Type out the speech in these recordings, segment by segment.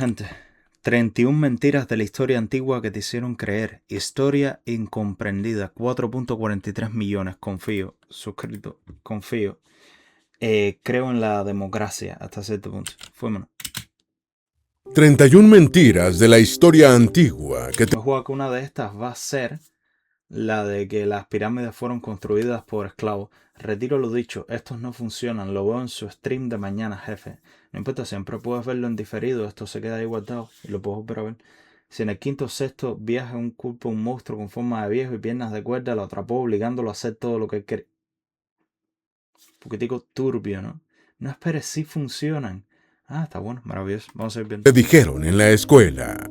gente. 31 mentiras de la historia antigua que te hicieron creer. Historia incomprendida. 4.43 millones. Confío. Suscrito. Confío. Creo en la democracia hasta cierto punto. Fuémonos. 31 mentiras de la historia antigua que te... Me juego que una de estas va a ser la de que las pirámides fueron construidas por esclavos. Retiro lo dicho, estos no funcionan. Lo veo en su stream de mañana, jefe. No importa, siempre puedes verlo en diferido. Esto se queda ahí guardado y lo puedo volver a ver. Si en el quinto o sexto viaja un culpo, un monstruo con forma de viejo y piernas de cuerda, lo atrapó obligándolo a hacer todo lo que él quiere. Un poquitico turbio, ¿no? No esperes, si funcionan. Ah, está bueno, maravilloso. Vamos a ir viendo. te dijeron en la escuela.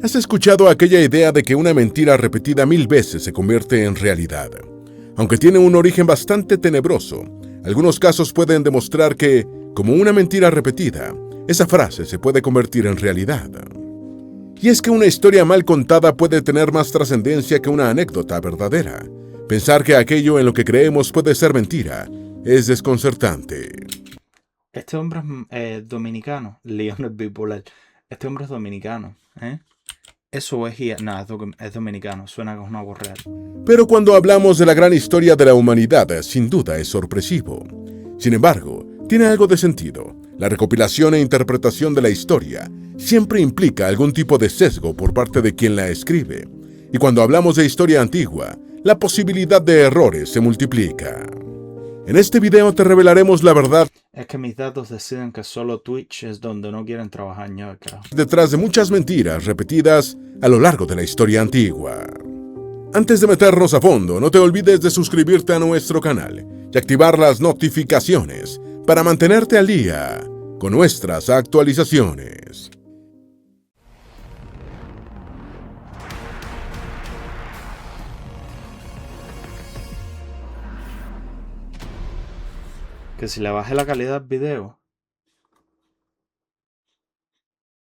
¿Has escuchado aquella idea de que una mentira repetida 1000 veces se convierte en realidad? Aunque tiene un origen bastante tenebroso, algunos casos pueden demostrar que, como una mentira repetida, esa frase se puede convertir en realidad. Y es que una historia mal contada puede tener más trascendencia que una anécdota verdadera. Pensar que aquello en lo que creemos puede ser mentira es desconcertante. Este hombre es dominicano. León es bipolar. Este hombre es dominicano, ¿eh? Eso es... Nada, es dominicano. Suena como una voz real. Pero cuando hablamos de la gran historia de la humanidad, sin duda es sorpresivo. Sin embargo, tiene algo de sentido. La recopilación e interpretación de la historia siempre implica algún tipo de sesgo por parte de quien la escribe. Y cuando hablamos de historia antigua, la posibilidad de errores se multiplica. En este video te revelaremos la verdad Es que mis datos deciden que solo Twitch es donde no quieren trabajar, ya, carajo. detrás de muchas mentiras repetidas a lo largo de la historia antigua. Antes de meternos a fondo, no te olvides de suscribirte a nuestro canal y activar las notificaciones para mantenerte al día con nuestras actualizaciones. Que si le bajé la calidad al video.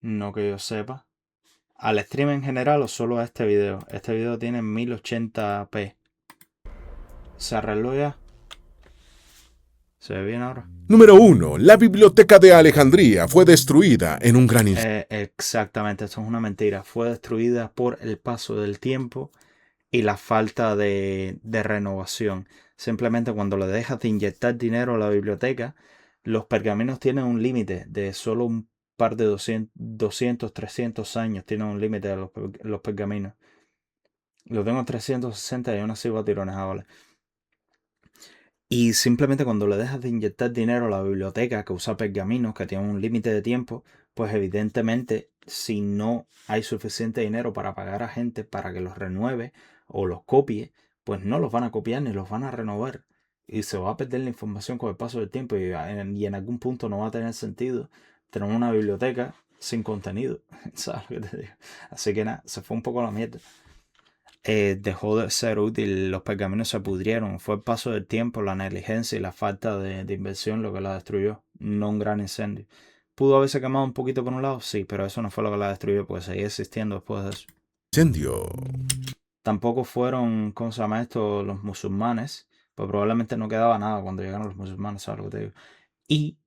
No que yo sepa. Al stream en general o solo a este video. Este video tiene 1080p. ¿Se arregló ya? ¿Se ve bien ahora? Número 1. La Biblioteca de Alejandría fue destruida en un gran incendio. Exactamente, esto es una mentira. Fue destruida por el paso del tiempo y la falta de renovación. Simplemente cuando le dejas de inyectar dinero a la biblioteca, los pergaminos tienen un límite de solo un par de 200 300 años. Tienen un límite de los pergaminos. Lo tengo en 360 y aún así va a tirones ahora. Y simplemente cuando le dejas de inyectar dinero a la biblioteca que usa pergaminos, que tiene un límite de tiempo, pues evidentemente si no hay suficiente dinero para pagar a gente para que los renueve o los copie, pues no los van a copiar ni los van a renovar. Y se va a perder la información con el paso del tiempo y en algún punto no va a tener sentido tener una biblioteca sin contenido. ¿Sabes lo que te digo? Así que nada, se fue un poco a la mierda. Dejó de ser útil, los pergaminos se pudrieron. Fue el paso del tiempo, la negligencia y la falta de inversión lo que la destruyó, no un gran incendio. ¿Pudo haberse quemado un poquito por un lado? Sí, pero eso no fue lo que la destruyó, porque seguía existiendo después de eso. Tampoco fueron, ¿cómo se llama esto? Los musulmanes, pues probablemente no quedaba nada cuando llegaron los musulmanes, ¿sabes lo que te digo? Y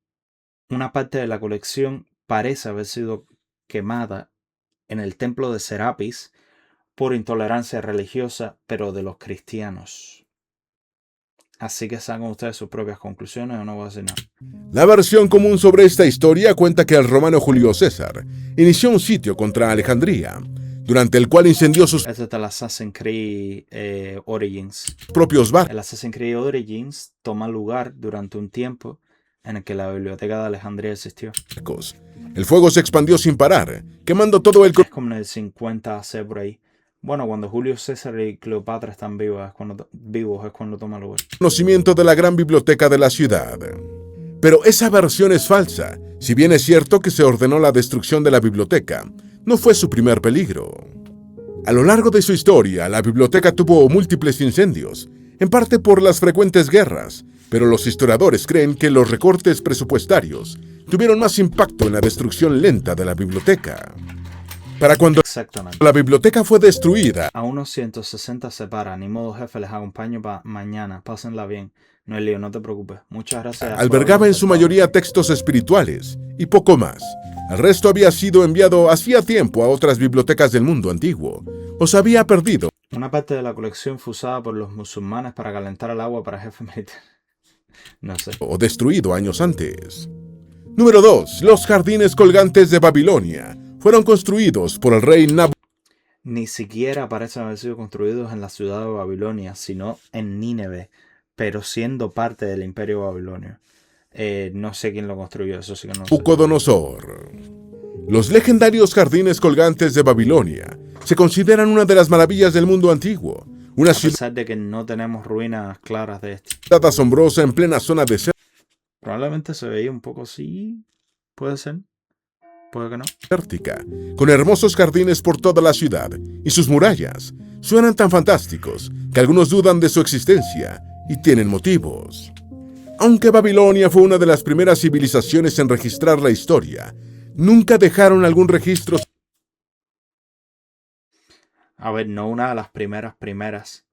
una parte de la colección parece haber sido quemada en el templo de Serapis por intolerancia religiosa, pero de los cristianos. Así que sacan ustedes sus propias conclusiones, o no voy a decir nada. La versión común sobre esta historia cuenta que el romano Julio César inició un sitio contra Alejandría, durante el cual incendió sus Este es el Assassin's Creed Origins. propios barcos. El Assassin's Creed Origins toma lugar durante un tiempo en el que la biblioteca de Alejandría existió. El fuego se expandió sin parar, quemando todo el Es como en el 50 AC por ahí. Bueno, cuando Julio César y Cleopatra están vivos es cuando toma lugar. conocimiento de la gran biblioteca de la ciudad. Pero esa versión es falsa. Si bien es cierto que se ordenó la destrucción de la biblioteca, no fue su primer peligro. A lo largo de su historia, la biblioteca tuvo múltiples incendios, en parte por las frecuentes guerras, pero los historiadores creen que los recortes presupuestarios tuvieron más impacto en la destrucción lenta de la biblioteca. Para cuando Exactamente. la biblioteca fue destruida, A unos 160 se para. Ni modo, jefe, les acompaño para mañana. Pásenla bien. No hay lío, no te preocupes. Muchas gracias. Albergaba en su mayoría textos espirituales y poco más. El resto había sido enviado hacía tiempo a otras bibliotecas del mundo antiguo, o se había perdido. Una parte de la colección fue usada por los musulmanes para calentar el agua para jefes militares. No sé. O destruido años antes. Número 2. Los jardines colgantes de Babilonia fueron construidos por el rey Nabucodonosor. Ni siquiera parecen haber sido construidos en la ciudad de Babilonia, sino en Nínive, pero siendo parte del imperio babilonio. No sé quién lo construyó, eso sí que no sé. Nabucodonosor. Los legendarios jardines colgantes de Babilonia se consideran una de las maravillas del mundo antiguo. Una A pesar de que no tenemos ruinas claras de esto. ciudad asombrosa en plena zona desértica. Probablemente se veía un poco así. Puede ser. Puede que no. Con hermosos jardines por toda la ciudad, y sus murallas suenan tan fantásticos que algunos dudan de su existencia y tienen motivos. Aunque Babilonia fue una de las primeras civilizaciones en registrar la historia, nunca dejaron algún registro. A ver, no una de las primeras.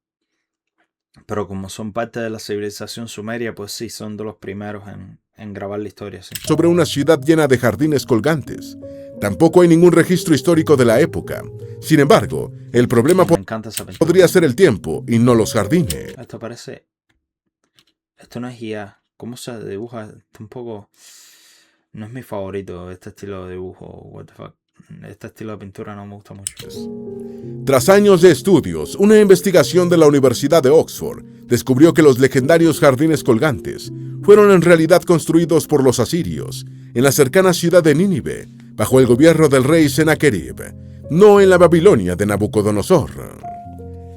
Pero como son parte de la civilización sumeria, pues sí, son de los primeros en grabar la historia. Sí. Sobre una ciudad llena de jardines colgantes. Tampoco hay ningún registro histórico de la época. Sin embargo, el problema Me encanta esa pintura. podría ser el tiempo y no los jardines. Esto parece... Esto no es IA. ¿Cómo se dibuja? Esto un poco... No es mi favorito este estilo de dibujo. What the fuck. Este estilo de pintura no me gusta mucho. Tras años de estudios, una investigación de la Universidad de Oxford descubrió que los legendarios jardines colgantes fueron en realidad construidos por los asirios en la cercana ciudad de Nínive, bajo el gobierno del rey Sennacherib, no en la Babilonia de Nabucodonosor.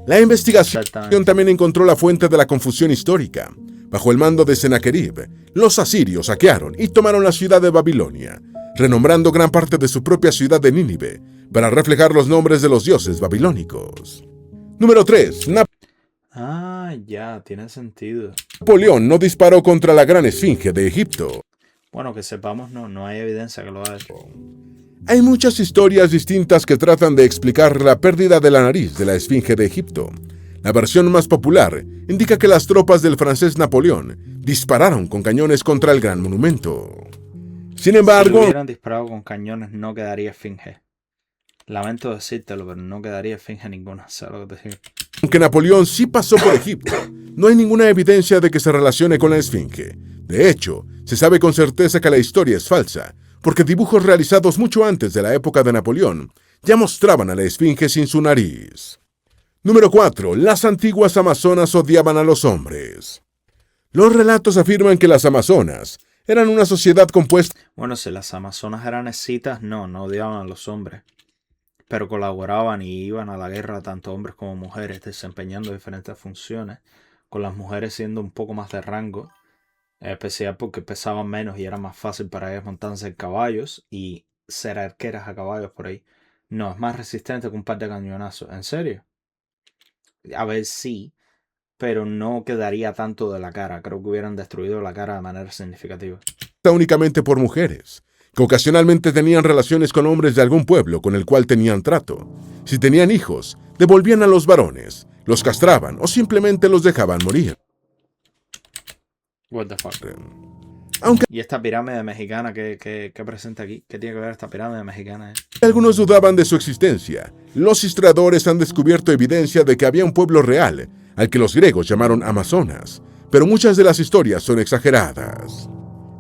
La investigación también encontró la fuente de la confusión histórica. Bajo el mando de Sennacherib, los asirios saquearon y tomaron la ciudad de Babilonia, renombrando gran parte de su propia ciudad de Nínive para reflejar los nombres de los dioses babilónicos. Número 3. Ya, tiene sentido. Napoleón no disparó contra la gran esfinge de Egipto. Bueno, que sepamos, no hay evidencia que lo haya hecho. Hay muchas historias distintas que tratan de explicar la pérdida de la nariz de la esfinge de Egipto. La versión más popular indica que las tropas del francés Napoleón dispararon con cañones contra el gran monumento. Sin embargo, si hubieran disparado con cañones no quedaría esfinge. Lamento decírtelo, pero no quedaría esfinge ninguna. ¿Sabes lo que te digo? Aunque Napoleón sí pasó por Egipto, no hay ninguna evidencia de que se relacione con la esfinge. De hecho, se sabe con certeza que la historia es falsa, porque dibujos realizados mucho antes de la época de Napoleón ya mostraban a la esfinge sin su nariz. Número 4. Las antiguas amazonas odiaban a los hombres. Los relatos afirman que las amazonas eran una sociedad compuesta... Bueno, si las amazonas eran escitas, no odiaban a los hombres. Pero colaboraban y iban a la guerra tanto hombres como mujeres, desempeñando diferentes funciones, con las mujeres siendo un poco más de rango, en especial porque pesaban menos y era más fácil para ellas montarse en caballos y ser arqueras a caballos por ahí. No, es más resistente que un par de cañonazos. ¿En serio? A ver, sí, pero no quedaría tanto de la cara. Creo que hubieran destruido la cara de manera significativa. Únicamente por mujeres, que ocasionalmente tenían relaciones con hombres de algún pueblo con el cual tenían trato. Si tenían hijos, devolvían a los varones, los castraban o simplemente los dejaban morir. What the fuck. Aunque ¿Y esta pirámide mexicana que presenta aquí? ¿Qué tiene que ver esta pirámide mexicana? algunos dudaban de su existencia, los historiadores han descubierto evidencia de que había un pueblo real, al que los griegos llamaron Amazonas, pero muchas de las historias son exageradas.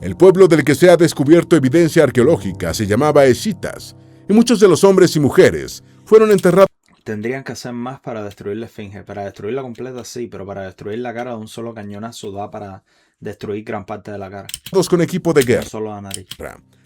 El pueblo del que se ha descubierto evidencia arqueológica se llamaba Escitas, y muchos de los hombres y mujeres fueron enterrados Tendrían que hacer más para destruir la esfinge. Para destruirla completa sí, pero para destruir la cara de un solo cañonazo da para destruir gran parte de la cara. con equipo de No guerra, solo la nariz.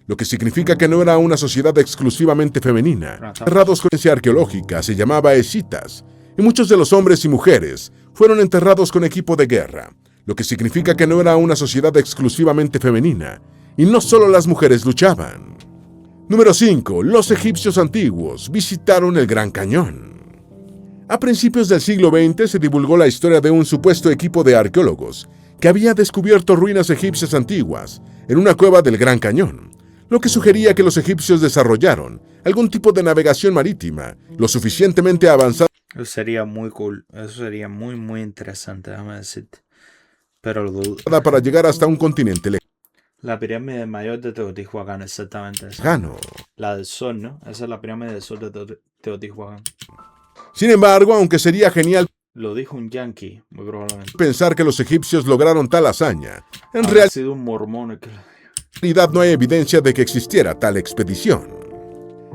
lo que significa que no era una sociedad exclusivamente femenina. Enterrados con evidencia arqueológica se llamaba Escitas, y muchos de los hombres y mujeres fueron enterrados con equipo de guerra, lo que significa que no era una sociedad exclusivamente femenina, y no solo las mujeres luchaban. Número 5. Los egipcios antiguos visitaron el Gran Cañón. A principios del siglo XX se divulgó la historia de un supuesto equipo de arqueólogos que había descubierto ruinas egipcias antiguas en una cueva del Gran Cañón, lo que sugería que los egipcios desarrollaron algún tipo de navegación marítima lo suficientemente avanzada. Eso sería muy cool. Eso sería muy interesante, déjame decirte. Pero lo dudo. para llegar hasta un continente La pirámide mayor de Teotihuacán, exactamente esa. lejano. La del Sol, ¿no? Esa es la pirámide del Sol de Teotihuacán. Sin embargo, aunque sería genial Lo dijo un yankee, muy probablemente. pensar que los egipcios lograron tal hazaña, en Habrá sido un mormón el que lo dijo. realidad no hay evidencia de que existiera tal expedición.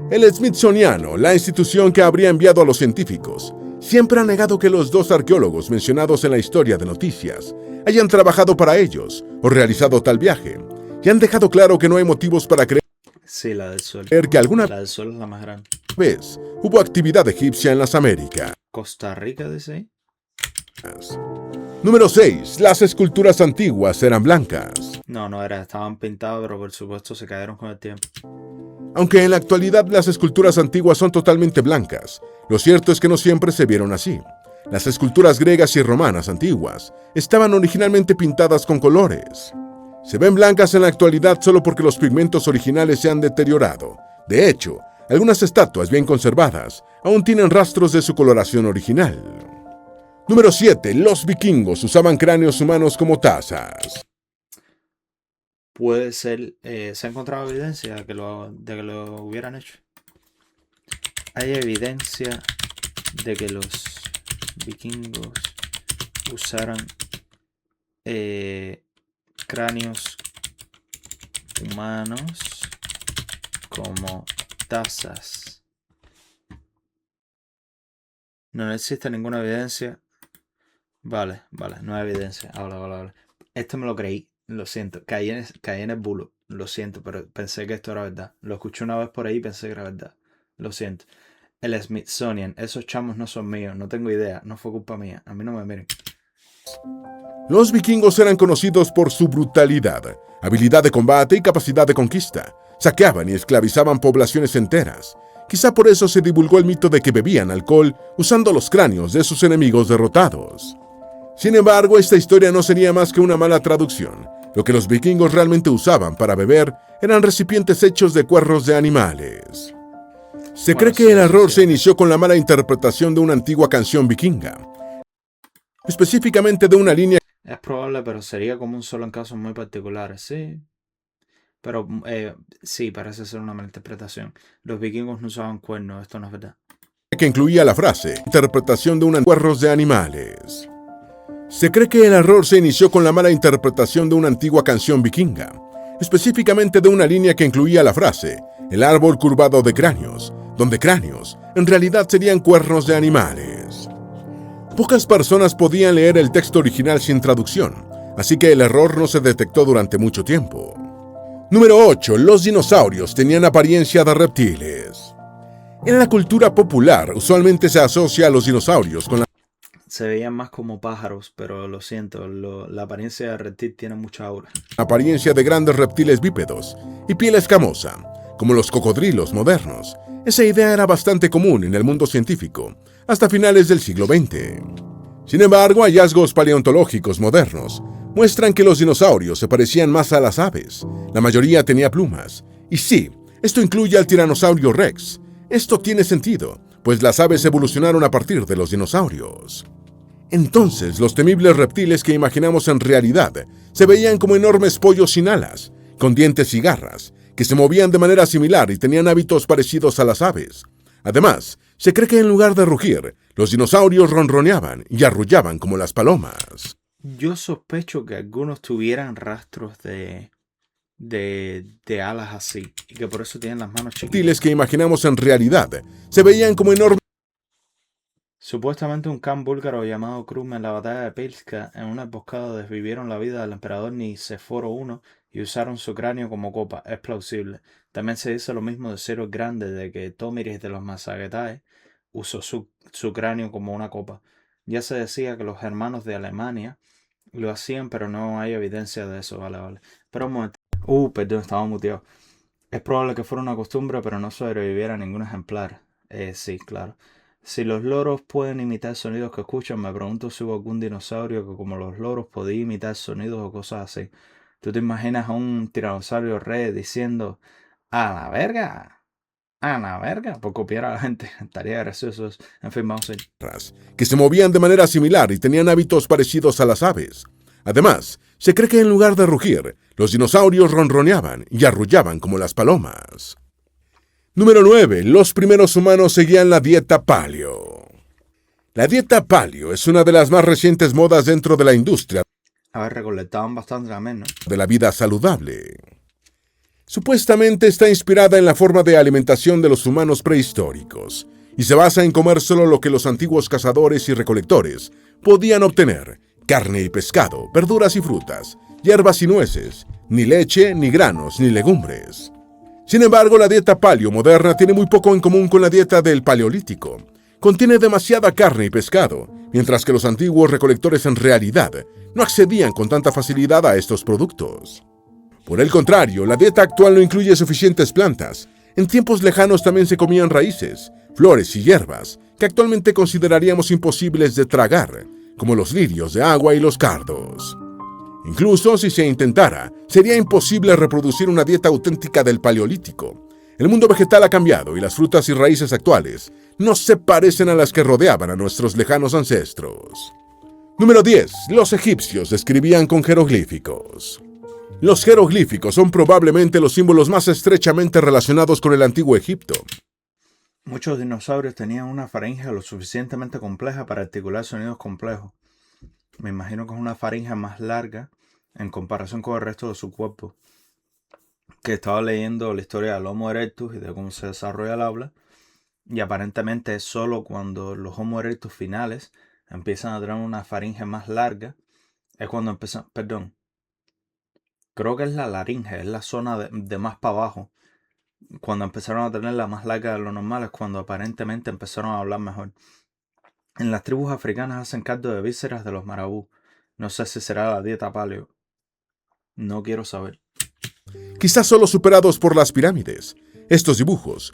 El Smithsoniano, la institución que habría enviado a los científicos, siempre ha negado que los dos arqueólogos mencionados en la historia de noticias hayan trabajado para ellos o realizado tal viaje, y han dejado claro que no hay motivos para creer Sí, la del Sol. que alguna La del Sol es la más grande. vez hubo actividad egipcia en las Américas. Costa Rica, dice ahí. Número 6. Las esculturas antiguas eran blancas. No era, estaban pintados, pero por supuesto se cayeron con el tiempo. Aunque en la actualidad las esculturas antiguas son totalmente blancas, lo cierto es que no siempre se vieron así. Las esculturas griegas y romanas antiguas estaban originalmente pintadas con colores. Se ven blancas en la actualidad solo porque los pigmentos originales se han deteriorado. De hecho, algunas estatuas bien conservadas aún tienen rastros de su coloración original. Número 7. Los vikingos usaban cráneos humanos como tazas. Puede ser, se ha encontrado evidencia de que lo hubieran hecho. Hay evidencia de que los vikingos usaran cráneos humanos como tazas. No existe ninguna evidencia. Vale, no hay evidencia. Vale. Esto me lo creí, lo siento. Caí en el bulo, lo siento, pero pensé que esto era verdad. Lo escuché una vez por ahí y pensé que era verdad. Lo siento. El Smithsonian, esos chamos no son míos, no tengo idea, no fue culpa mía. A mí no me miren. Los vikingos eran conocidos por su brutalidad, habilidad de combate y capacidad de conquista. Saqueaban y esclavizaban poblaciones enteras. Quizá por eso se divulgó el mito de que bebían alcohol usando los cráneos de sus enemigos derrotados. Sin embargo, esta historia no sería más que una mala traducción. Lo que los vikingos realmente usaban para beber eran recipientes hechos de cuernos de animales. Se cree que el error se inició con la mala interpretación de una antigua canción vikinga, específicamente de una línea Es probable, pero sería común solo en casos muy particulares, sí. Pero sí, parece ser una mala interpretación. Los vikingos no usaban cuernos, esto no es verdad. que incluía la frase interpretación de una cuernos de animales. Se cree que el error se inició con la mala interpretación de una antigua canción vikinga, específicamente de una línea que incluía la frase el árbol curvado de cráneos, donde cráneos en realidad serían cuernos de animales. Pocas personas podían leer el texto original sin traducción, así que el error no se detectó durante mucho tiempo. Número 8. Los dinosaurios tenían apariencia de reptiles. En la cultura popular, usualmente se asocia a los dinosaurios con la Se veían más como pájaros, pero lo siento, la apariencia de reptil tiene mucha aura. apariencia de grandes reptiles bípedos y piel escamosa, como los cocodrilos modernos. Esa idea era bastante común en el mundo científico, hasta finales del siglo XX. Sin embargo, hallazgos paleontológicos modernos muestran que los dinosaurios se parecían más a las aves. La mayoría tenía plumas. Y sí, esto incluye al tiranosaurio Rex. Esto tiene sentido, pues las aves evolucionaron a partir de los dinosaurios. Entonces, los temibles reptiles que imaginamos en realidad se veían como enormes pollos sin alas, con dientes y garras, que se movían de manera similar y tenían hábitos parecidos a las aves. Además, se cree que en lugar de rugir, los dinosaurios ronroneaban y arrullaban como las palomas. Yo sospecho que algunos tuvieran rastros de alas así, y que por eso tienen las manos chiquitas. Reptiles que imaginamos en realidad se veían como enormes. Supuestamente un khan búlgaro llamado Krum en la batalla de Pilska, en una emboscada desvivieron la vida del emperador Niceforo I y usaron su cráneo como copa. Es plausible. También se dice lo mismo de Ciro el Grande, de que Tomiris de los Massagetæ usó su cráneo como una copa. Ya se decía que los germanos de Alemania lo hacían, pero no hay evidencia de eso. Vale. Pero un momento. Perdón, estaba muteado. Es probable que fuera una costumbre, pero no sobreviviera ningún ejemplar. Sí, claro. Si los loros pueden imitar sonidos que escuchan, me pregunto si hubo algún dinosaurio que como los loros podía imitar sonidos o cosas así. ¿Tú te imaginas a un tiranosaurio rey diciendo ¡a la verga! ¡A la verga! Por copiar a la gente. Estaría gracioso eso. En fin, vamos a ir. Que se movían de manera similar y tenían hábitos parecidos a las aves. Además, se cree que en lugar de rugir, los dinosaurios ronroneaban y arrullaban como las palomas. Número 9. Los primeros humanos seguían la dieta paleo. La dieta paleo es una de las más recientes modas dentro de la industria A ver, recolectaban bastante también, ¿no? de la vida saludable. Supuestamente está inspirada en la forma de alimentación de los humanos prehistóricos y se basa en comer solo lo que los antiguos cazadores y recolectores podían obtener: carne y pescado, verduras y frutas, hierbas y nueces, ni leche, ni granos, ni legumbres. Sin embargo, la dieta paleo moderna tiene muy poco en común con la dieta del paleolítico. Contiene demasiada carne y pescado, mientras que los antiguos recolectores en realidad no accedían con tanta facilidad a estos productos. Por el contrario, la dieta actual no incluye suficientes plantas. En tiempos lejanos también se comían raíces, flores y hierbas que actualmente consideraríamos imposibles de tragar, como los lirios de agua y los cardos. Incluso si se intentara, sería imposible reproducir una dieta auténtica del paleolítico. El mundo vegetal ha cambiado y las frutas y raíces actuales no se parecen a las que rodeaban a nuestros lejanos ancestros. Número 10. Los egipcios escribían con jeroglíficos. Los jeroglíficos son probablemente los símbolos más estrechamente relacionados con el antiguo Egipto. Muchos dinosaurios tenían una faringe lo suficientemente compleja para articular sonidos complejos. Me imagino que es una faringe más larga en comparación con el resto de su cuerpo. Que estaba leyendo la historia del Homo erectus y de cómo se desarrolla el habla. Y aparentemente es solo cuando los Homo erectus finales empiezan a tener una faringe más larga. Es cuando empiezan... Perdón. Creo que es la laringe, es la zona de más para abajo. Cuando empezaron a tener la más larga de lo normal es cuando aparentemente empezaron a hablar mejor. En las tribus africanas hacen caldo de vísceras de los marabú. No sé si será la dieta paleo. No quiero saber. Quizás solo superados por las pirámides. Estos dibujos,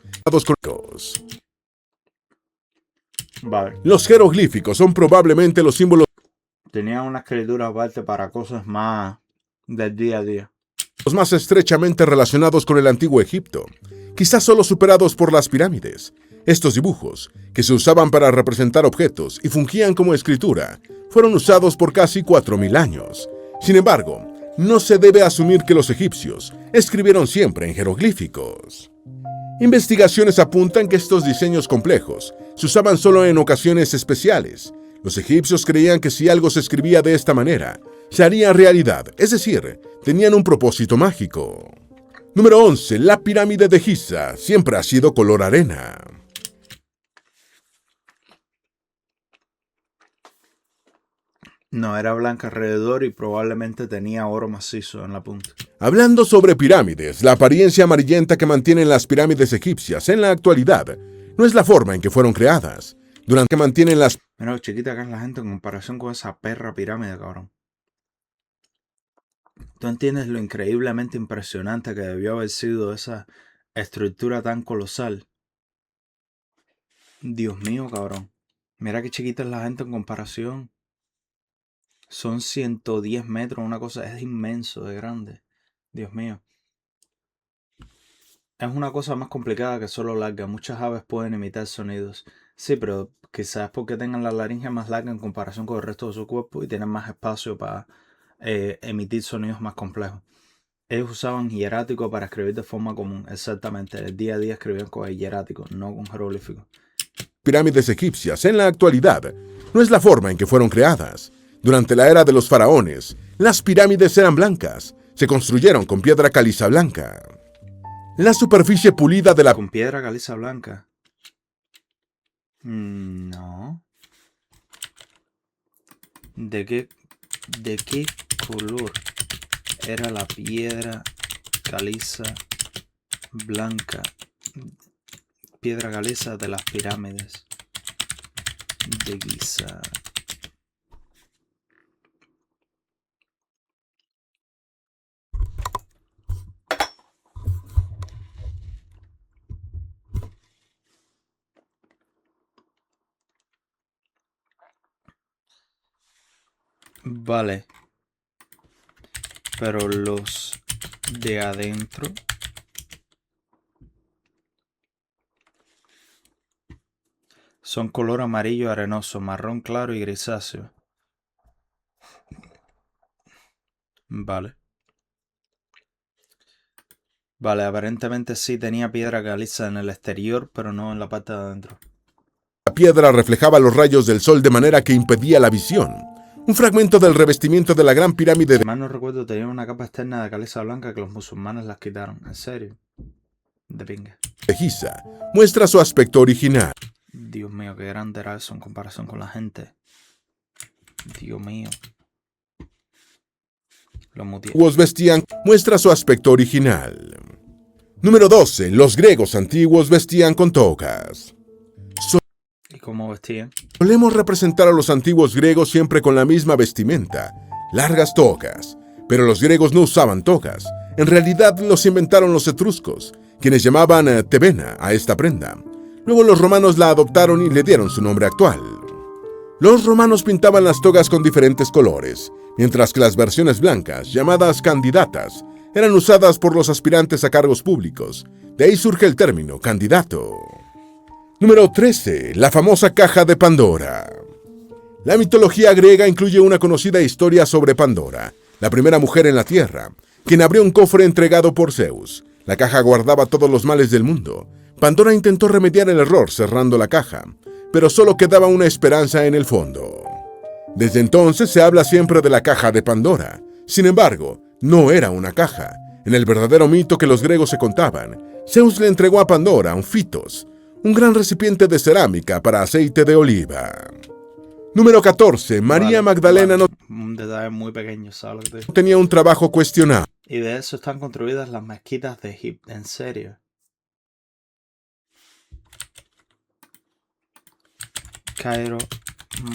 Vale. los jeroglíficos son probablemente los símbolos Tenían una escritura aparte para cosas más del día a día. más estrechamente relacionados con el antiguo Egipto, quizás solo superados por las pirámides. Estos dibujos, que se usaban para representar objetos y fungían como escritura, fueron usados por casi 4000 años. Sin embargo, no se debe asumir que los egipcios escribieron siempre en jeroglíficos. Investigaciones apuntan que estos diseños complejos se usaban solo en ocasiones especiales. Los egipcios creían que si algo se escribía de esta manera, se haría realidad, es decir, tenían un propósito mágico. Número 11. La pirámide de Giza siempre ha sido color arena. No, era blanca alrededor y probablemente tenía oro macizo en la punta. Hablando sobre pirámides, la apariencia amarillenta que mantienen las pirámides egipcias en la actualidad no es la forma en que fueron creadas. Durante que mantienen las Mira lo chiquita que es la gente en comparación con esa perra pirámide, cabrón. ¿Tú entiendes lo increíblemente impresionante que debió haber sido esa estructura tan colosal? Dios mío, cabrón. Mira qué chiquita es la gente en comparación. Son 110 metros, una cosa, es inmenso de grande. Dios mío. Es una cosa más complicada que solo larga. Muchas aves pueden imitar sonidos. Sí, pero quizás porque tengan la laringe más larga en comparación con el resto de su cuerpo y tienen más espacio para emitir sonidos más complejos. Ellos usaban hierático para escribir de forma común. Exactamente, el día a día escribían con el hierático, no con jeroglífico. pirámides egipcias en la actualidad no es la forma en que fueron creadas. Durante la era de los faraones, las pirámides eran blancas. Se construyeron con piedra caliza blanca. La superficie pulida de la ¿Con piedra caliza blanca? No. ¿De qué color era la piedra caliza blanca? Piedra caliza de las pirámides de Giza. Vale. Pero los de adentro son color amarillo arenoso, marrón claro y grisáceo. Vale. Vale, aparentemente sí tenía piedra caliza en el exterior, pero no en la parte de adentro. La piedra reflejaba los rayos del sol de manera que impedía la visión. Un fragmento del revestimiento de la gran pirámide Si mal no recuerdo, tenía una capa externa de caliza blanca que los musulmanes las quitaron. ¿En serio? De pinga. de Giza muestra su aspecto original. Dios mío, qué grande era eso en comparación con la gente. Dios mío. Los Antiguos vestían muestra su aspecto original. Número 12. Los griegos antiguos vestían con togas. ¿Y cómo vestían? Solemos representar a los antiguos griegos siempre con la misma vestimenta, largas togas. Pero los griegos no usaban togas. En realidad los inventaron los etruscos, quienes llamaban tebena a esta prenda. Luego los romanos la adoptaron y le dieron su nombre actual. Los romanos pintaban las togas con diferentes colores, mientras que las versiones blancas, llamadas candidatas, eran usadas por los aspirantes a cargos públicos. De ahí surge el término candidato. Número 13. La famosa caja de Pandora. La mitología griega incluye una conocida historia sobre Pandora, la primera mujer en la tierra, quien abrió un cofre entregado por Zeus. La caja guardaba todos los males del mundo. Pandora intentó remediar el error cerrando la caja, pero solo quedaba una esperanza en el fondo. Desde entonces se habla siempre de la caja de Pandora. Sin embargo, no era una caja. En el verdadero mito que los griegos se contaban, Zeus le entregó a Pandora un fitos, un gran recipiente de cerámica para aceite de oliva. Número 14. María Magdalena no Un detalle muy pequeño, ¿sabes lo que te digo? tenía un trabajo cuestionable. Y de eso están construidas las mezquitas de Egipto. ¿En serio? Cairo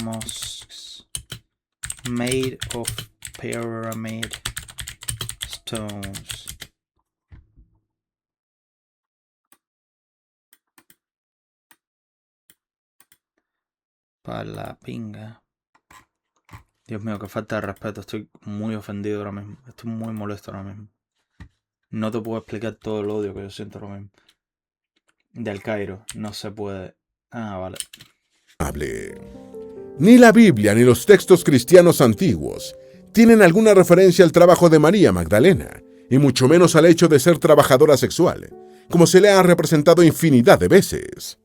mosques made of pyramid stones. Para la pinga. Dios mío, qué falta de respeto. Estoy muy ofendido ahora mismo. Estoy muy molesto ahora mismo. No te puedo explicar todo el odio que yo siento ahora mismo. Del Cairo. No se puede. Ah, vale. Ni la Biblia ni los textos cristianos antiguos tienen alguna referencia al trabajo de María Magdalena, y mucho menos al hecho de ser trabajadora sexual, como se le ha representado infinidad de veces.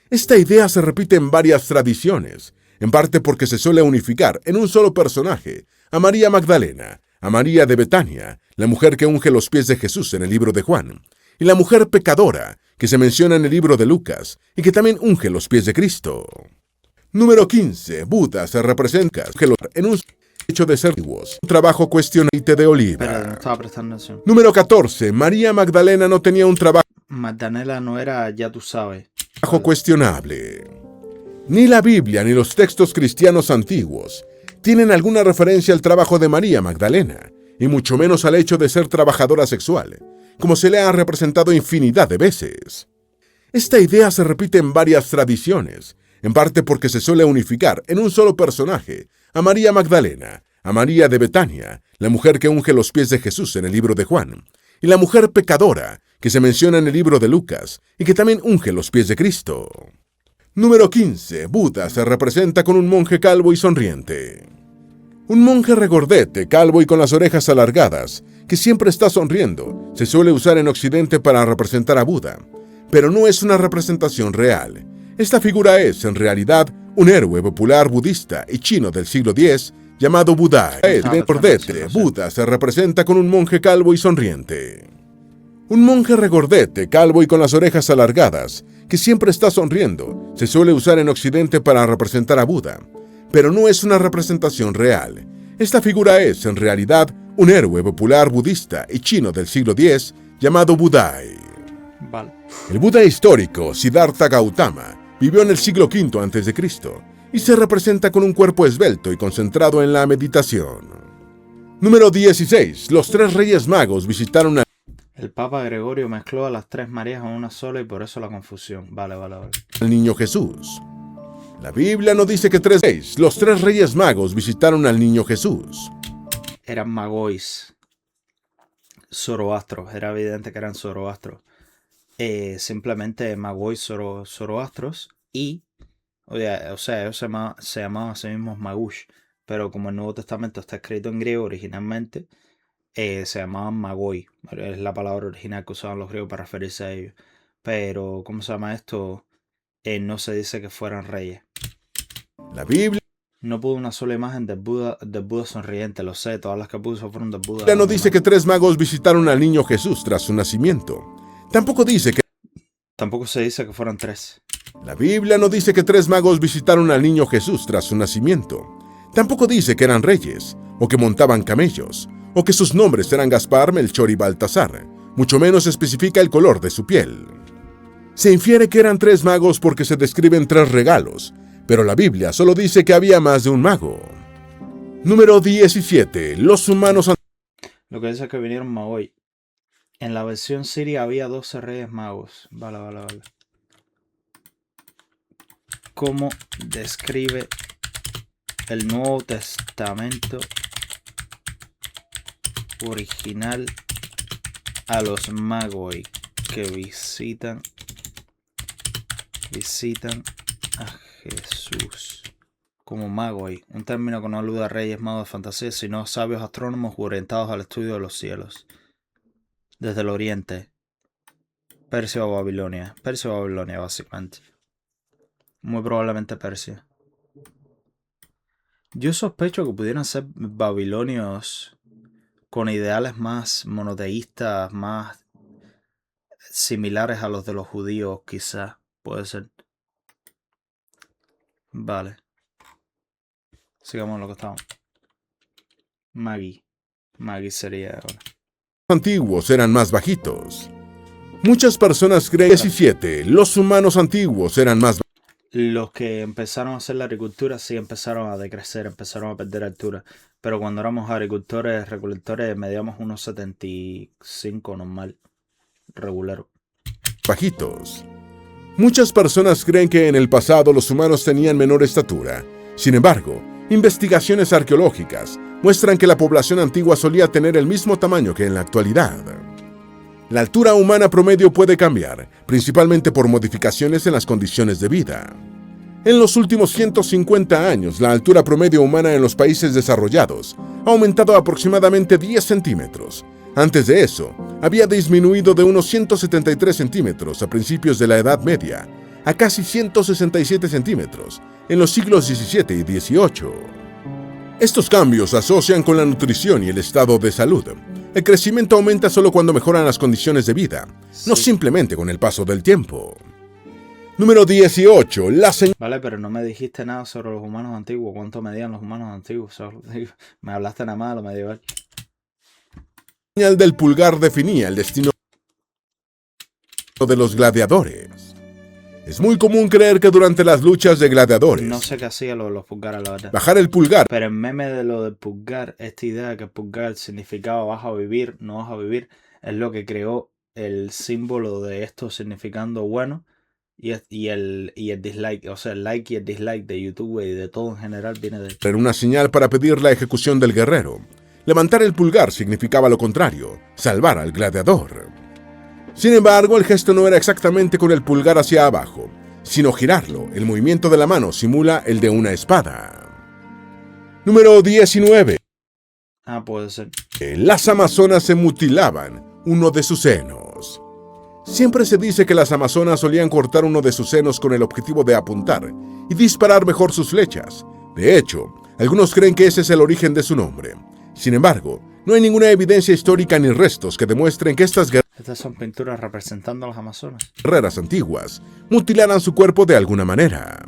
Esta idea se repite en varias tradiciones, en parte porque se suele unificar en un solo personaje a María Magdalena, a María de Betania, la mujer que unge los pies de Jesús en el libro de Juan, y la mujer pecadora, que se menciona en el libro de Lucas, y que también unge los pies de Cristo. Número 15. Buda se representa en un hecho de ser antiguos, un trabajo cuestionante de oliva. Espera, no estaba prestando atención. Número 14. María Magdalena no tenía un trabajo Magdalena no era, ya tú sabes. cuestionable. Ni la Biblia ni los textos cristianos antiguos tienen alguna referencia al trabajo de María Magdalena, y mucho menos al hecho de ser trabajadora sexual, como se le ha representado infinidad de veces. Esta idea se repite en varias tradiciones, en parte porque se suele unificar en un solo personaje a María Magdalena, a María de Betania, la mujer que unge los pies de Jesús en el libro de Juan, y la mujer pecadora, que se menciona en el libro de Lucas, y que también unge los pies de Cristo. Número 15. Buda se representa con un monje calvo y sonriente. Un monje regordete, calvo y con las orejas alargadas, que siempre está sonriendo, se suele usar en Occidente para representar a Buda, pero no es una representación real. Esta figura es, en realidad, un héroe popular budista y chino del siglo X llamado Budai. Regordete, Buda se representa con un monje calvo y sonriente. Un monje regordete, calvo y con las orejas alargadas, que siempre está sonriendo, se suele usar en Occidente para representar a Buda, pero no es una representación real. Esta figura es, en realidad, un héroe popular budista y chino del siglo X llamado Budai. Vale. El Buda histórico, Siddhartha Gautama, vivió en el siglo V a.C. y se representa con un cuerpo esbelto y concentrado en la meditación. Número 16. Los tres reyes magos visitaron El Papa Gregorio mezcló a las tres Marías en una sola y por eso la confusión. Vale. al niño Jesús. La Biblia no dice que los tres reyes magos visitaron al niño Jesús. Eran magois. Zoroastros. Era evidente que eran zoroastros. Simplemente magois zoroastros y... O sea, ellos se llamaban a sí mismos magush. Pero como el Nuevo Testamento está escrito en griego originalmente, se llamaban magoi. Es la palabra original que usaban los griegos para referirse a ellos. Pero, ¿cómo se llama esto? No se dice que fueran reyes. La Biblia No pude una sola imagen del Buda sonriente, lo sé, todas las que puso fueron del Buda. no dice que 3 magos visitaron al niño Jesús tras su nacimiento. Tampoco se dice que fueran 3. La Biblia no dice que 3 magos visitaron al niño Jesús tras su nacimiento. Tampoco dice que eran reyes, o que montaban camellos, o que sus nombres eran Gaspar, Melchor y Baltasar. Mucho menos especifica el color de su piel. Se infiere que eran 3 magos porque se describen 3 regalos, pero la Biblia solo dice que había más de un mago. Número 17. Los humanos. Lo que dice es que vinieron magoi. En la versión siria había 12 reyes magos. Vale. ¿Cómo describe el Nuevo Testamento original a los magoi que visitan a Jesús? Como magoi, un término que no alude a reyes magos de fantasía, sino a sabios astrónomos orientados al estudio de los cielos. Desde el oriente, Persia o Babilonia. Persia o Babilonia, básicamente. Muy probablemente Persia. Yo sospecho que pudieran ser babilonios con ideales más monoteístas, más similares a los de los judíos, quizás. Puede ser. Vale. Sigamos en lo que estamos. Magi sería ahora. Antiguos eran más bajitos. Muchas personas creen 17. Los humanos antiguos eran más. Los que empezaron a hacer la agricultura sí empezaron a decrecer, empezaron a perder altura. Pero cuando éramos agricultores, recolectores, medíamos unos 75 normal, regular. Bajitos. Muchas personas creen que en el pasado los humanos tenían menor estatura. Sin embargo, investigaciones arqueológicas muestran que la población antigua solía tener el mismo tamaño que en la actualidad. La altura humana promedio puede cambiar, principalmente por modificaciones en las condiciones de vida. En los últimos 150 años, la altura promedio humana en los países desarrollados ha aumentado aproximadamente 10 centímetros. Antes de eso, había disminuido de unos 173 centímetros a principios de la Edad Media a casi 167 centímetros en los siglos XVII y XVIII. Estos cambios se asocian con la nutrición y el estado de salud. El crecimiento aumenta solo cuando mejoran las condiciones de vida, no simplemente con el paso del tiempo. Número 18. Vale, pero no me dijiste nada sobre los humanos antiguos. ¿Cuánto medían los humanos antiguos? Me hablaste nada más de lo medieval. La señal del pulgar definía el destino de los gladiadores. Es muy común creer que durante las luchas de gladiadores... No sé qué hacía lo de los pulgares, la verdad. Bajar el pulgar. Pero el meme de lo del pulgar, esta idea de que el pulgar significaba vas a vivir, no vas a vivir, es lo que creó el símbolo de esto significando bueno y el dislike. O sea, el like y el dislike de YouTube y de todo en general viene de... Era una señal para pedir la ejecución del guerrero. Levantar el pulgar significaba lo contrario, salvar al gladiador. Sin embargo, el gesto no era exactamente con el pulgar hacia abajo, sino girarlo. El movimiento de la mano simula el de una espada. Número 19. Puede ser. Las amazonas se mutilaban uno de sus senos. Siempre se dice que las amazonas solían cortar uno de sus senos con el objetivo de apuntar y disparar mejor sus flechas. De hecho, algunos creen que ese es el origen de su nombre. Sin embargo, no hay ninguna evidencia histórica ni restos que demuestren que estas son pinturas representando a las amazonas. Guerreras antiguas mutilaran su cuerpo de alguna manera.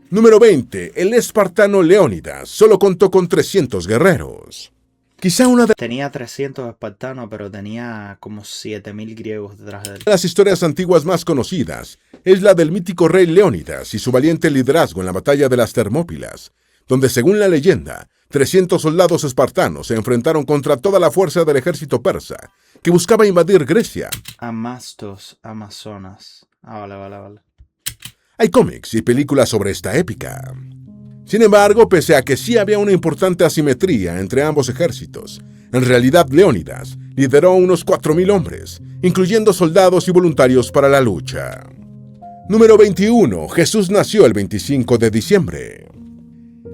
Número 20. El espartano Leónidas solo contó con 300 guerreros. Quizá una de Tenía 300 espartanos, pero tenía como 7000 griegos detrás de él. las historias antiguas más conocidas es la del mítico rey Leónidas y su valiente liderazgo en la batalla de las Termópilas, donde, según la leyenda, 300 soldados espartanos se enfrentaron contra toda la fuerza del ejército persa, que buscaba invadir Grecia. Amastos, Amazonas. Vale. Hay cómics y películas sobre esta épica. Sin embargo, pese a que sí había una importante asimetría entre ambos ejércitos, en realidad Leónidas lideró unos 4000 hombres, incluyendo soldados y voluntarios para la lucha. Número 21. Jesús nació el 25 de diciembre.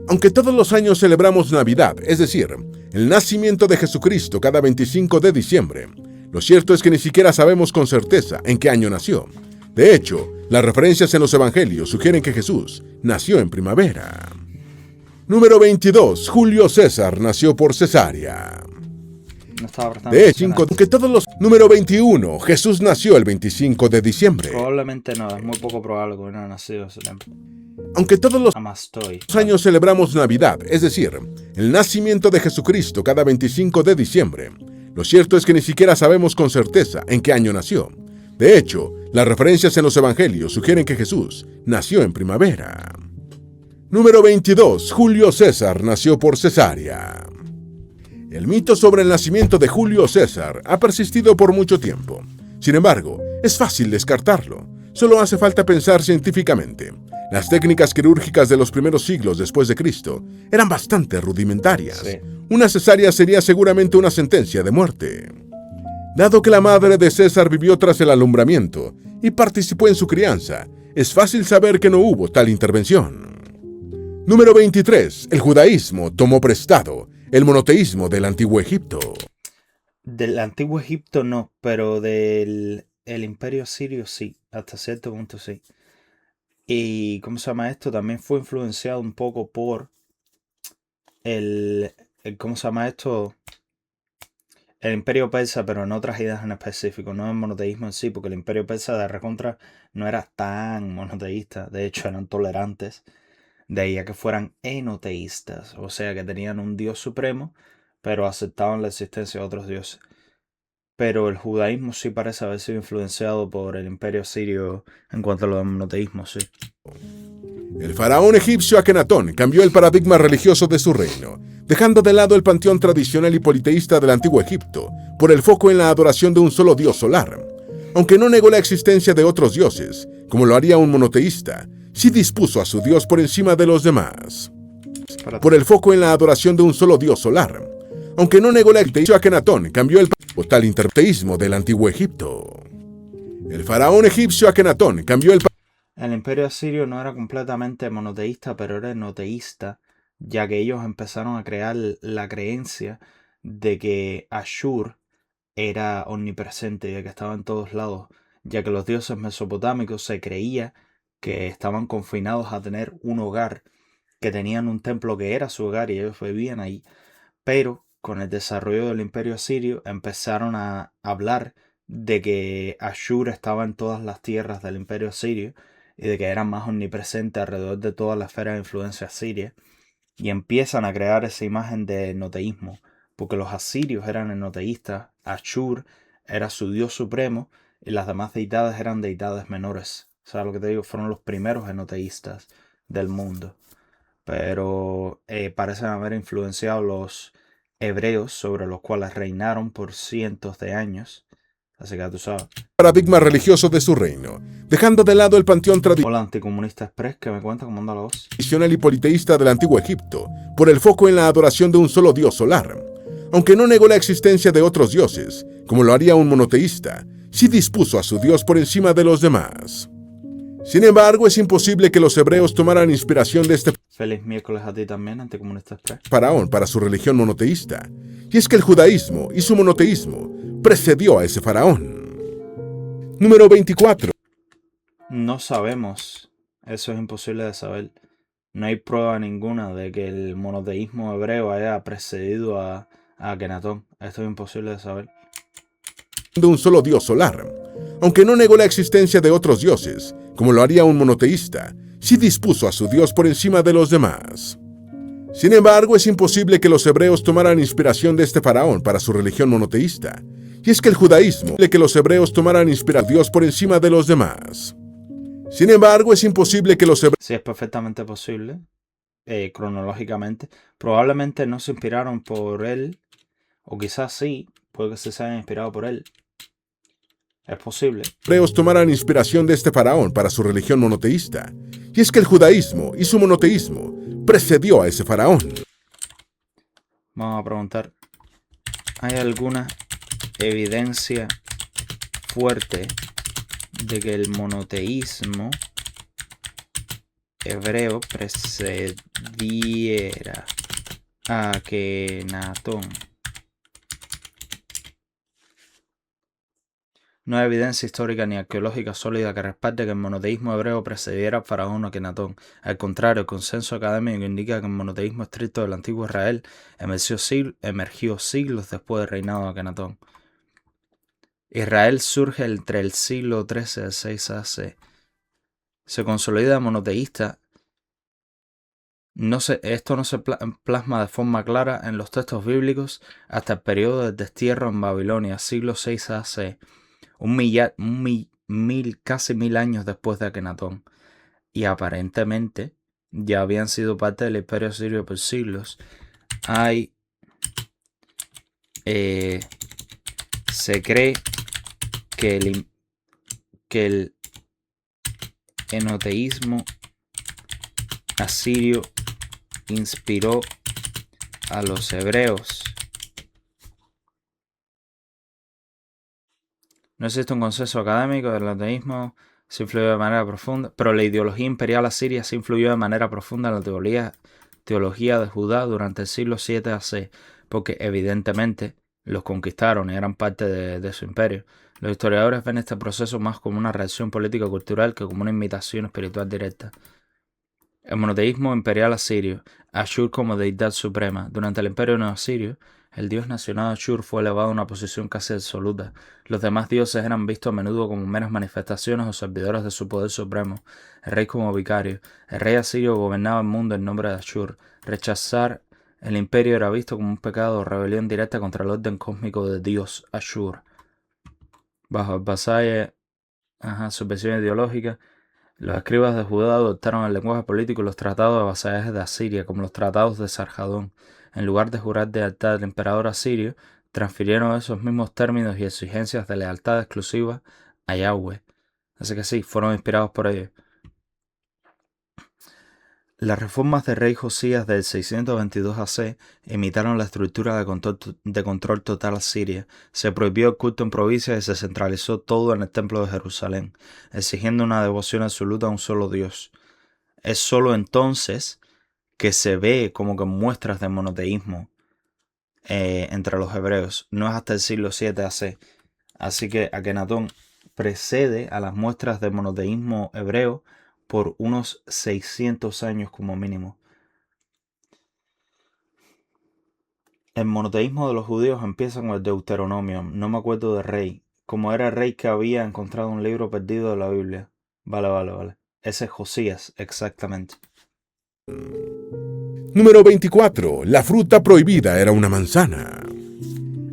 Aunque todos los años celebramos Navidad, es decir, el nacimiento de Jesucristo cada 25 de diciembre, lo cierto es que ni siquiera sabemos con certeza en qué año nació. De hecho, las referencias en los evangelios sugieren que Jesús nació en primavera. Número 22. Julio César nació por cesárea. No estaba prestando De atención a hecho, esto. aunque todos los... Número 21. Jesús nació el 25 de diciembre. Probablemente no, es muy poco probable que hubiera nacido ese tiempo. Aunque todos los Amastoy. años celebramos Navidad, es decir, el nacimiento de Jesucristo cada 25 de diciembre, lo cierto es que ni siquiera sabemos con certeza en qué año nació. De hecho, las referencias en los evangelios sugieren que Jesús nació en primavera. Número 22. Julio César nació por cesárea. El mito sobre el nacimiento de Julio César ha persistido por mucho tiempo. Sin embargo, es fácil descartarlo. Solo hace falta pensar científicamente. Las técnicas quirúrgicas de los primeros siglos después de Cristo eran bastante rudimentarias. Sí. Una cesárea sería seguramente una sentencia de muerte. Dado que la madre de César vivió tras el alumbramiento y participó en su crianza, es fácil saber que no hubo tal intervención. Número 23. El judaísmo tomó prestado el monoteísmo del antiguo Egipto. Del antiguo Egipto no, pero del el imperio sirio sí, hasta cierto punto sí. Y ¿cómo se llama esto? También fue influenciado un poco por ¿cómo se llama esto? El imperio persa, pero en otras ideas en específico, no en monoteísmo en sí, porque el imperio persa de recontra no era tan monoteísta, de hecho eran tolerantes, de ahí a que fueran enoteístas, o sea que tenían un dios supremo, pero aceptaban la existencia de otros dioses. Pero el judaísmo sí parece haber sido influenciado por el imperio sirio en cuanto a lo del monoteísmo, sí. El faraón egipcio Akenatón cambió el paradigma religioso de su reino, dejando de lado el panteón tradicional y politeísta del antiguo Egipto por el foco en la adoración de un solo dios solar. Aunque no negó la existencia de otros dioses, como lo haría un monoteísta, sí dispuso a su dios por encima de los demás. Por el foco en la adoración de un solo dios solar. Aunque no negó la existencia, Akenatón cambió el total interteísmo del antiguo Egipto. El faraón egipcio Akenatón cambió El imperio asirio no era completamente monoteísta, pero era enoteísta, ya que ellos empezaron a crear la creencia de que Ashur era omnipresente y de que estaba en todos lados, ya que los dioses mesopotámicos se creía que estaban confinados a tener un hogar, que tenían un templo que era su hogar y ellos vivían ahí. Pero con el desarrollo del imperio asirio empezaron a hablar de que Ashur estaba en todas las tierras del imperio asirio y de que era más omnipresente alrededor de toda la esfera de influencia asiria, y empiezan a crear esa imagen de enoteísmo, porque los asirios eran enoteístas, Ashur era su dios supremo y las demás deidades eran deidades menores. O sea, lo que te digo, fueron los primeros enoteístas del mundo. Pero parecen haber influenciado los hebreos, sobre los cuales reinaron por cientos de años. Así que tú sabes. paradigma religioso de su reino, dejando de lado el panteón Hola, Anticomunista Express, que me cuenta cómo anda la voz. tradicional y politeísta del antiguo Egipto, por el foco en la adoración de un solo dios solar. Aunque no negó la existencia de otros dioses, como lo haría un monoteísta, sí dispuso a su dios por encima de los demás. Sin embargo, es imposible que los hebreos tomaran inspiración de este Feliz miércoles a ti también, Anticomunista Express. faraón para su religión monoteísta. Y es que el judaísmo y su monoteísmo precedió a ese faraón. Número 24. No sabemos. Eso es imposible de saber. No hay prueba ninguna de que el monoteísmo hebreo haya precedido a Akenatón. Esto es imposible de saber. De un solo dios solar. Aunque no negó la existencia de otros dioses, como lo haría un monoteísta, sí dispuso a su dios por encima de los demás. Sin embargo, es imposible que los hebreos tomaran inspiración de este faraón para su religión monoteísta. Y es que el judaísmo que los hebreos tomaran inspiración de Dios por encima de los demás. Sin embargo, es imposible que los hebreos... Sí, es perfectamente posible, cronológicamente. Probablemente no se inspiraron por él, o quizás sí, puede que se hayan inspirado por él. Es posible. hebreos tomaran inspiración de este faraón para su religión monoteísta. Y es que el judaísmo y su monoteísmo precedió a ese faraón. Vamos a preguntar, ¿hay alguna evidencia fuerte de que el monoteísmo hebreo precediera a Akenatón. No hay evidencia histórica ni arqueológica sólida que respalde que el monoteísmo hebreo precediera al faraón Akenatón. Al contrario, el consenso académico indica que el monoteísmo estricto del antiguo Israel emergió siglos después del reinado de Akenatón. Israel surge entre el siglo XIII al 6 AC. Se consolida monoteísta. Esto no se plasma de forma clara en los textos bíblicos hasta el periodo del destierro en Babilonia, siglo VI AC, casi 1000 años después de Akenatón, y aparentemente ya habían sido parte del imperio asirio por siglos. Se cree que el enoteísmo asirio inspiró a los hebreos. No existe un consenso académico del enoteísmo, se influyó de manera profunda, pero la ideología imperial asiria se influyó de manera profunda en la teología de Judá durante el siglo VII AC, porque evidentemente los conquistaron y eran parte de su imperio. Los historiadores ven este proceso más como una reacción político-cultural que como una imitación espiritual directa. El monoteísmo imperial asirio, Ashur como deidad suprema. Durante el imperio neoasirio, el dios nacional Ashur fue elevado a una posición casi absoluta. Los demás dioses eran vistos a menudo como meras manifestaciones o servidores de su poder supremo, el rey como vicario. El rey asirio gobernaba el mundo en nombre de Ashur. Rechazar el imperio era visto como un pecado o rebelión directa contra el orden cósmico de Dios Ashur. Bajo el vasalle, su visión ideológica, los escribas de Judá adoptaron el lenguaje político y los tratados de vasallaje de Asiria, como los tratados de Sarjadón. En lugar de jurar lealtad al emperador asirio, transfirieron esos mismos términos y exigencias de lealtad exclusiva a Yahweh. Así que sí, fueron inspirados por ellos. Las reformas del rey Josías del 622 AC imitaron la estructura de control total asiria. Se prohibió el culto en provincias y se centralizó todo en el templo de Jerusalén, exigiendo una devoción absoluta a un solo Dios. Es solo entonces que se ve como que muestras de monoteísmo entre los hebreos. No es hasta el siglo VII AC. Así que Akenatón precede a las muestras de monoteísmo hebreo por unos 600 años como mínimo. El monoteísmo de los judíos empieza con el Deuteronomio. No me acuerdo de rey. Como era el rey que había encontrado un libro perdido de la Biblia. Vale. Ese es Josías, exactamente. Número 24. La fruta prohibida era una manzana.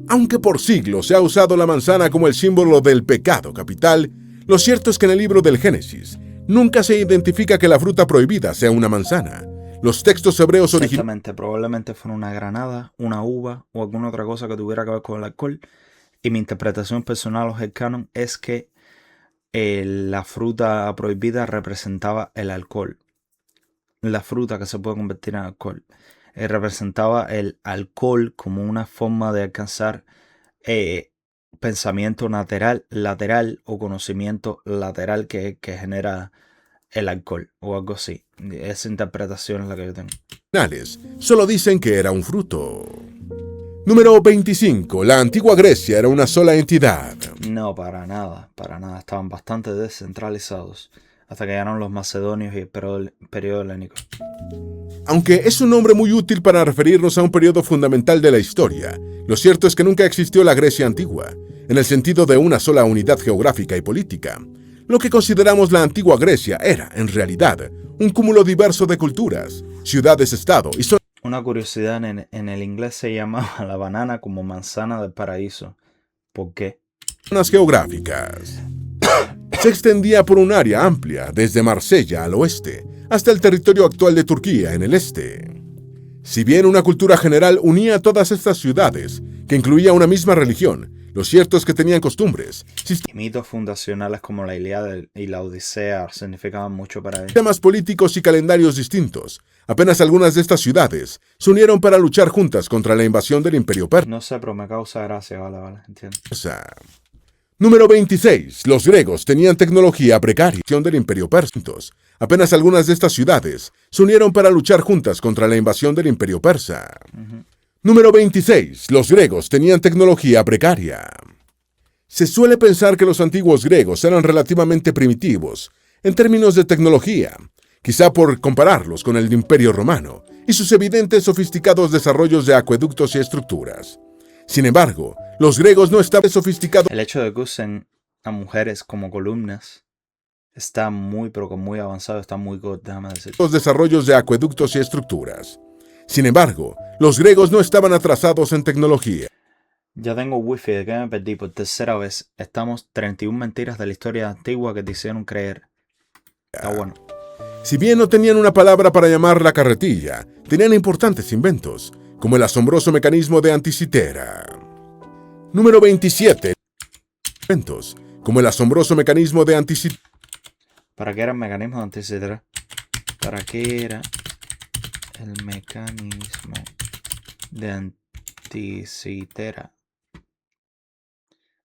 Aunque por siglos se ha usado la manzana como el símbolo del pecado capital, lo cierto es que en el libro del Génesis nunca se identifica que la fruta prohibida sea una manzana. Los textos hebreos originales probablemente fueron una granada, una uva o alguna otra cosa que tuviera que ver con el alcohol. Y mi interpretación personal o el canon es que la fruta prohibida representaba el alcohol. La fruta que se puede convertir en alcohol. Representaba el alcohol como una forma de alcanzar pensamiento lateral o conocimiento lateral que genera el alcohol o algo así. Esa interpretación es la que yo tengo. Solo dicen que era un fruto. Número 25. La antigua Grecia era una sola entidad. No, para nada. Estaban bastante descentralizados hasta que llegaron los macedonios y el periodo helénico. Aunque es un nombre muy útil para referirnos a un periodo fundamental de la historia, lo cierto es que nunca existió la Grecia antigua, en el sentido de una sola unidad geográfica y política. Lo que consideramos la antigua Grecia era, en realidad, un cúmulo diverso de culturas, ciudades-estado y zonas. Una curiosidad, en el inglés se llamaba la banana como manzana del paraíso. ¿Por qué? Zonas geográficas. Se extendía por un área amplia, desde Marsella al oeste, hasta el territorio actual de Turquía en el este. Si bien una cultura general unía a todas estas ciudades, que incluía una misma religión, lo cierto es que tenían costumbres, y mitos fundacionales como la Ilíada y la Odisea significaban mucho para ellos. Sistemas políticos y calendarios distintos. Apenas algunas de estas ciudades se unieron para luchar juntas contra la invasión del Imperio Persa. No sé, pero me causa gracia, vale, entiendo. Número 26. Los griegos tenían tecnología precaria del Imperio Persa. Apenas algunas de estas ciudades se unieron para luchar juntas contra la invasión del Imperio Persa. Número 26. Los griegos tenían tecnología precaria. Se suele pensar que los antiguos griegos eran relativamente primitivos en términos de tecnología, quizá por compararlos con el Imperio Romano y sus evidentes sofisticados desarrollos de acueductos y estructuras. Sin embargo, los griegos no estaban sofisticados. El hecho de que usen a mujeres como columnas está muy, pero muy avanzado, está muy good, déjame decir. Los desarrollos de acueductos y estructuras. Sin embargo, los griegos no estaban atrasados en tecnología. Ya tengo wifi, de que me perdí por tercera vez. Estamos 31 mentiras de la historia antigua que te hicieron creer. Está bueno. Si bien no tenían una palabra para llamar la carretilla, tenían importantes inventos, como el asombroso mecanismo de anticitera. Número 27. Inventos, como el asombroso mecanismo de anticitera. ¿Para qué era el mecanismo de anticitera? ¿Para qué era el mecanismo de anticitera?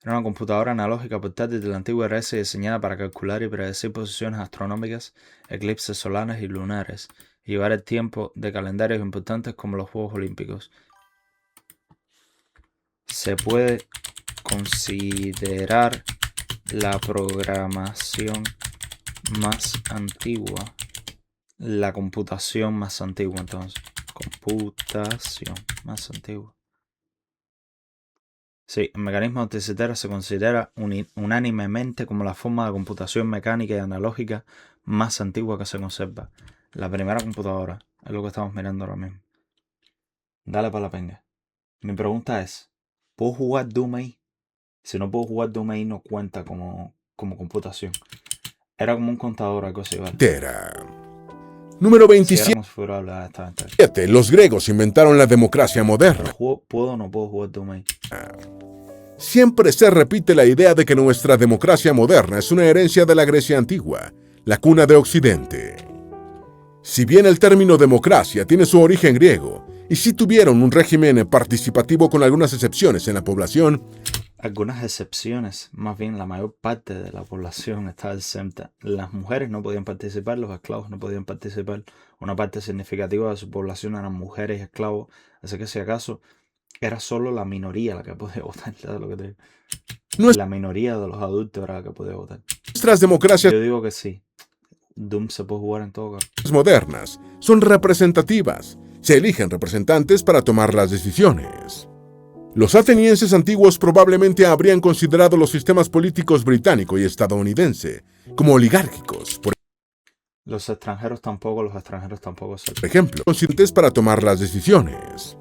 Era una computadora analógica portátil de la antigua Grecia diseñada para calcular y predecir posiciones astronómicas, eclipses solares y lunares, y llevar el tiempo de calendarios importantes como los Juegos Olímpicos. Se puede considerar la programación más antigua, la computación más antigua, entonces. Computación más antigua. Sí, el mecanismo de anticitera se considera unánimemente como la forma de computación mecánica y analógica más antigua que se conserva. La primera computadora es lo que estamos mirando ahora mismo. Dale para la penga. Mi pregunta es, ¿puedo jugar Doom ahí? Si no puedo jugar Doom ahí, no cuenta como computación. Era como un contador, algo así, ¿vale? Número Sí, 27. era como si fuera la esta. Los griegos inventaron la democracia moderna. ¿Puedo o no puedo jugar Doom ahí? Siempre se repite la idea de que nuestra democracia moderna es una herencia de la Grecia antigua, la cuna de Occidente. Si bien el término democracia tiene su origen griego, y sí tuvieron un régimen participativo con algunas excepciones en la población, Algunas excepciones, más bien la mayor parte de la población estaba exenta. Las mujeres no podían participar, los esclavos no podían participar. Una parte significativa de su población eran mujeres y esclavos. Así que si acaso era solo la minoría la que podía votar. ¿Sabes lo que te digo? La minoría de los adultos era la que podía votar. Nuestras democracias Yo digo que sí. Doom se puede jugar en todo caso. modernas son representativas. Se eligen representantes para tomar las decisiones. Los atenienses antiguos probablemente habrían considerado los sistemas políticos británico y estadounidense como oligárquicos, por Los extranjeros tampoco. ejemplo, conscientes para tomar las decisiones.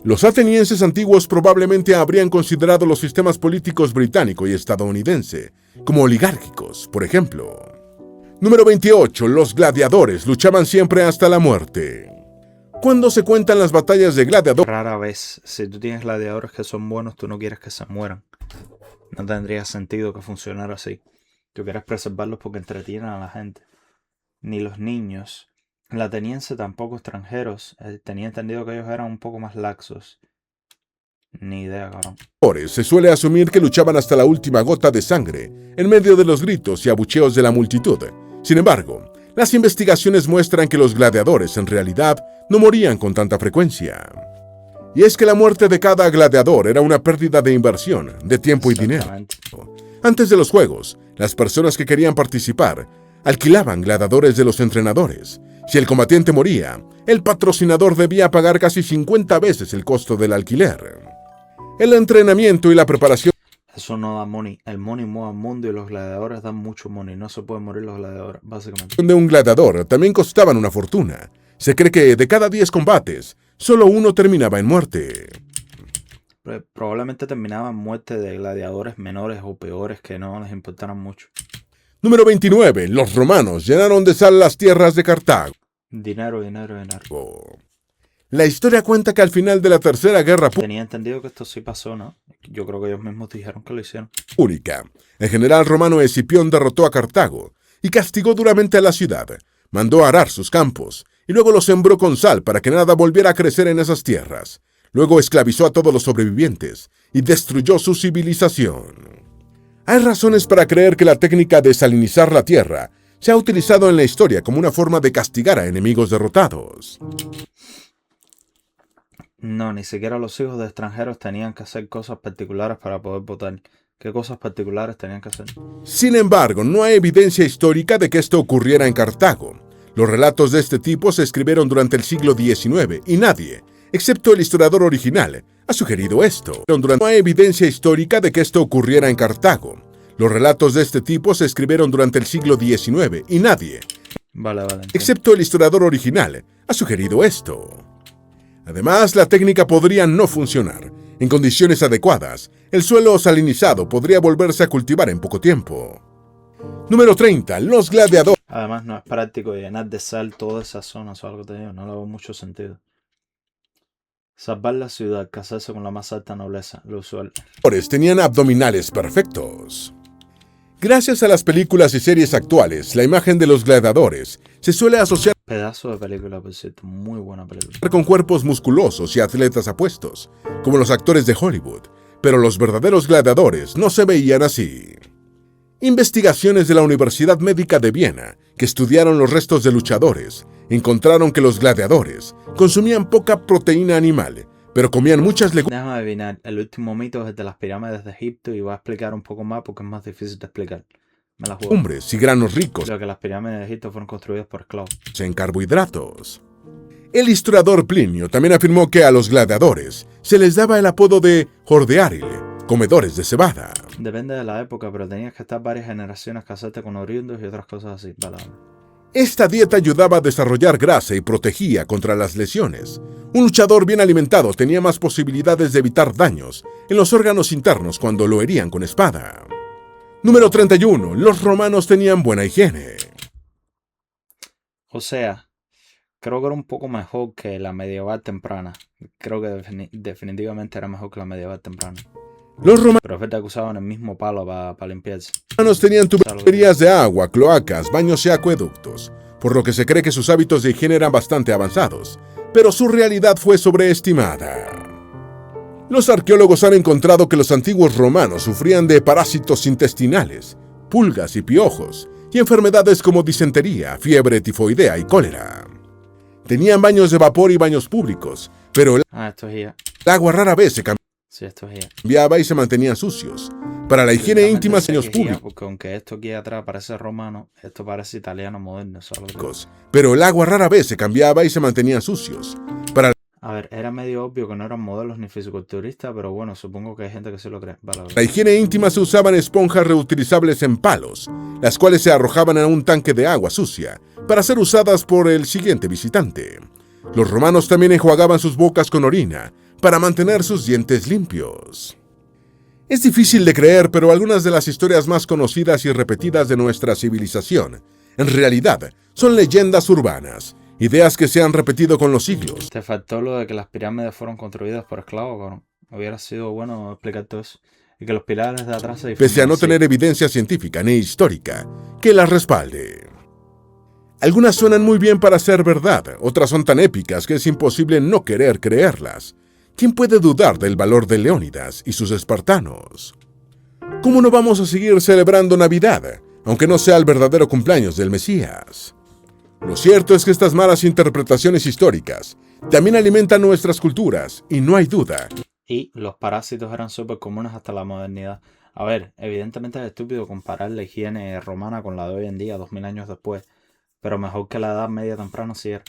Los atenienses antiguos probablemente habrían considerado los sistemas políticos británico y estadounidense como oligárquicos, por ejemplo. Número 28. Los gladiadores luchaban siempre hasta la muerte. Cuando se cuentan las batallas de gladiadores, Rara vez, si tú tienes gladiadores que son buenos, tú no quieres que se mueran. No tendría sentido que funcionara así. Tú quieres preservarlos porque entretienen a la gente. Ni los niños. La ateniense tampoco extranjeros. Tenía entendido que ellos eran un poco más laxos. Ni idea, cabrón. se suele asumir que luchaban hasta la última gota de sangre, en medio de los gritos y abucheos de la multitud. Sin embargo, las investigaciones muestran que los gladiadores en realidad no morían con tanta frecuencia. Y es que la muerte de cada gladiador era una pérdida de inversión, de tiempo y dinero. Antes de los juegos, las personas que querían participar alquilaban gladiadores de los entrenadores. Si el combatiente moría, el patrocinador debía pagar casi 50 veces el costo del alquiler. El entrenamiento y la preparación Eso no da money. El money mueve al mundo y los gladiadores dan mucho money. No se pueden morir los gladiadores, básicamente. de un gladiador también costaban una fortuna. Se cree que de cada 10 combates, solo uno terminaba en muerte. Probablemente terminaban muerte de gladiadores menores o peores que no les importaran mucho. Número 29. Los romanos llenaron de sal las tierras de Cartago. Dinero. La historia cuenta que al final de la Tercera Guerra Tenía entendido que esto sí pasó, ¿no? Yo creo que ellos mismos dijeron que lo hicieron. Pública, el general romano Escipión derrotó a Cartago y castigó duramente a la ciudad. Mandó arar sus campos y luego los sembró con sal para que nada volviera a crecer en esas tierras. Luego esclavizó a todos los sobrevivientes y destruyó su civilización. Hay razones para creer que la técnica de salinizar la tierra se ha utilizado en la historia como una forma de castigar a enemigos derrotados. No, ni siquiera los hijos de extranjeros tenían que hacer cosas particulares para poder votar. ¿Qué cosas particulares tenían que hacer? Sin embargo, no hay evidencia histórica de que esto ocurriera en Cartago. Los relatos de este tipo se escribieron durante el siglo XIX y nadie, excepto el historiador original, ha sugerido esto. No hay evidencia histórica de que esto ocurriera en Cartago. Los relatos de este tipo se escribieron durante el siglo XIX y nadie, Vale, excepto el historiador original, ha sugerido esto. Además, la técnica podría no funcionar. En condiciones adecuadas, el suelo salinizado podría volverse a cultivar en poco tiempo. Número 30. Los gladiadores. Además, no es práctico llenar de sal toda esa zona, o algo te digo, no le veo mucho sentido. Salvar la ciudad, casarse con la más alta nobleza, lo usual. Tenían abdominales perfectos. Gracias a las películas y series actuales, la imagen de los gladiadores se suele asociar Pedazo de película, por cierto, muy buena película. con cuerpos musculosos y atletas apuestos, como los actores de Hollywood, pero los verdaderos gladiadores no se veían así. Investigaciones de la Universidad Médica de Viena, que estudiaron los restos de luchadores, encontraron que los gladiadores consumían poca proteína animal, pero comían muchas Déjame adivinar, el último mito es el de las pirámides de Egipto y voy a explicar un poco más porque es más difícil de explicar. Me la juego. legumbres y granos ricos Lo que las pirámides de Egipto fueron construidas por esclavos. en carbohidratos. El historiador Plinio también afirmó que a los gladiadores se les daba el apodo de hordearile, comedores de cebada. Depende de la época, pero tenías que estar varias generaciones casarte con oriundos y otras cosas así. Vale. Esta dieta ayudaba a desarrollar grasa y protegía contra las lesiones. Un luchador bien alimentado tenía más posibilidades de evitar daños en los órganos internos cuando lo herían con espada. Número 31. Los romanos tenían buena higiene. O sea, creo que era un poco mejor que la medieval temprana. Creo que definitivamente era mejor que la medieval temprana. Los Pero es verdad que usaban el mismo palo para limpiarse. romanos tenían tuberías de agua, cloacas, baños y acueductos, por lo que se cree que sus hábitos de higiene eran bastante avanzados, pero su realidad fue sobreestimada. Los arqueólogos han encontrado que los antiguos romanos sufrían de parásitos intestinales, pulgas y piojos, y enfermedades como disentería, fiebre tifoidea y cólera. Tenían baños de vapor y baños públicos, pero el Esto es IA. agua rara vez se Sí, esto es IA. cambiaba y se mantenían sucios. Para la higiene íntima, baños públicos. Porque aunque esto aquí atrás parece romano, esto parece italiano moderno. Solo que... Pero el agua rara vez se cambiaba y se mantenían sucios. Para A ver, era medio obvio que no eran modelos ni fisiculturistas, pero bueno, supongo que hay gente que sí lo cree. Vale. la higiene íntima se usaban esponjas reutilizables en palos, las cuales se arrojaban a un tanque de agua sucia, para ser usadas por el siguiente visitante. Los romanos también enjuagaban sus bocas con orina, para mantener sus dientes limpios. Es difícil de creer, pero algunas de las historias más conocidas y repetidas de nuestra civilización, en realidad, son leyendas urbanas, ideas que se han repetido con los siglos. Te faltó lo de que las pirámides fueron construidas por esclavos, cabrón. Hubiera sido bueno explicar todo eso. Y que los pilares de atrás se Pese a no así. tener evidencia científica ni histórica que las respalde. Algunas suenan muy bien para ser verdad, otras son tan épicas que es imposible no querer creerlas. ¿Quién puede dudar del valor de Leónidas y sus espartanos? ¿Cómo no vamos a seguir celebrando Navidad, aunque no sea el verdadero cumpleaños del Mesías? Lo cierto es que estas malas interpretaciones históricas también alimentan nuestras culturas, y no hay duda. Y los parásitos eran súper comunes hasta la modernidad. A ver, evidentemente es estúpido comparar la higiene romana con la de hoy en día, 2000 años después. Pero mejor que la Edad Media temprana sí era.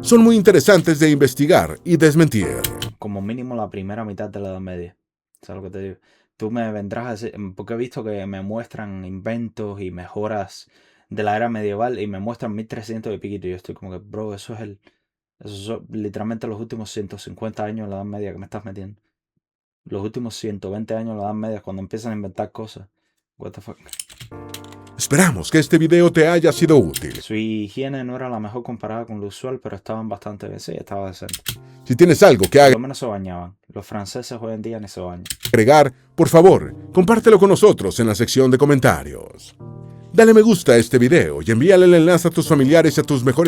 Son muy interesantes de investigar y desmentir. Como mínimo la primera mitad de la Edad Media. ¿Sabes lo que te digo? Tú me vendrás a decir, porque he visto que me muestran inventos y mejoras de la era medieval y me muestran 1300 y piquito. Y yo estoy como que, bro, eso son literalmente los últimos 150 años de la Edad Media que me estás metiendo. Los últimos 120 años de la Edad Media es cuando empiezan a inventar cosas. What the fuck. Esperamos que este video te haya sido útil. Su higiene no era la mejor comparada con lo usual, pero estaban bastante bien. Sí, estaba decente. Si tienes algo que Por lo menos se bañaban. Los franceses hoy en día ni se bañan. agregar, por favor, compártelo con nosotros en la sección de comentarios. Dale me gusta a este video y envíale el enlace a tus familiares y a tus mejores